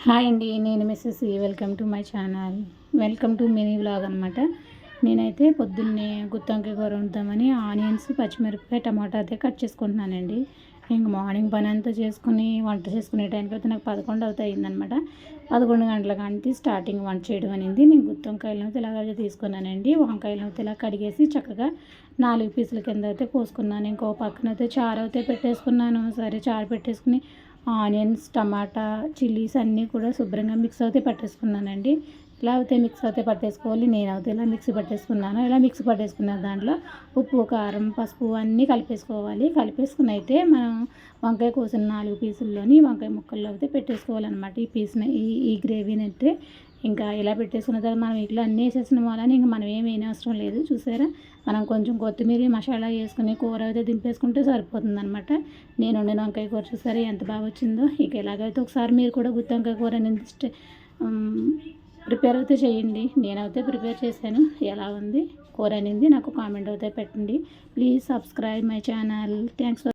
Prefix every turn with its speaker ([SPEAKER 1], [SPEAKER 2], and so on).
[SPEAKER 1] Hi అండి, నేను missus welcome to my channel. Welcome to mini vlog అనమాట. నేనైతే పొద్దున్నే గుత్తొంకాయ కూర వండుతామని ఆనియన్స్, పచ్చిమిరపకాయ, టమాటా అయితే కట్ చేసుకుంటున్నానండి. ఇంక మార్నింగ్ పని అంతా చేసుకుని వంట చేసుకునే టైంకి అయితే నాకు 11 అవుతా అయిందనమాట. 11 గంటల కానీ స్టార్టింగ్ వంట చేయడం అనేది. నేను గుత్తొంకాయలను అయితే ఇలాగ తీసుకున్నానండి. వంకాయలను అయితే ఇలా కడిగేసి చక్కగా 4 పీసుల కింద అయితే కోసుకున్నాను. ఇంకో పక్కన అయితే చారు అయితే పెట్టేసుకున్నాను. సరే చారు పెట్టేసుకుని ఆనియన్స్, టమాటా, చిల్లీస్ అన్నీ కూడా శుభ్రంగా మిక్స్ అయితే పట్టేసుకున్నానండి. ఇలా అయితే మిక్స్ అయితే పట్టేసుకోవాలి. నేనైతే ఇలా మిక్సీ పట్టేసుకున్నాను. ఇలా మిక్సీ పట్టేసుకున్న దాంట్లో ఉప్పు, కారం, పసుపు అన్నీ కలిపేసుకోవాలి. కలిపేసుకుని అయితే మనం వంకాయ కోసిన 4 పీసుల్లోని వంకాయ ముక్కల్లో అయితే పెట్టేసుకోవాలన్నమాట. ఈ పీస్ని ఈ గ్రేవీని అయితే ఇంకా ఇలా పెట్టేసుకున్న తర్వాత మనం ఇట్లా అన్నీ వేసేసిన వాళ్ళని ఇంకా మనం ఏమీ అవసరం లేదు. చూసారా, మనం కొంచెం కొత్తిమీర, మసాలా వేసుకుని కూర అయితే దింపేసుకుంటే సరిపోతుందన్నమాట. నేను వండిన వంకాయ కూర చూసారా ఎంత బాగా వచ్చిందో. ఇక ఎలాగైతే ఒకసారి మీరు కూడా గుత్తి వంకాయ కూర అనేది ప్రిపేర్ అయితే చేయండి. నేనైతే ప్రిపేర్ చేశాను. ఎలా ఉంది కూర అనేది నాకు కామెంట్ అయితే పెట్టండి. Please subscribe my channel. Thanks for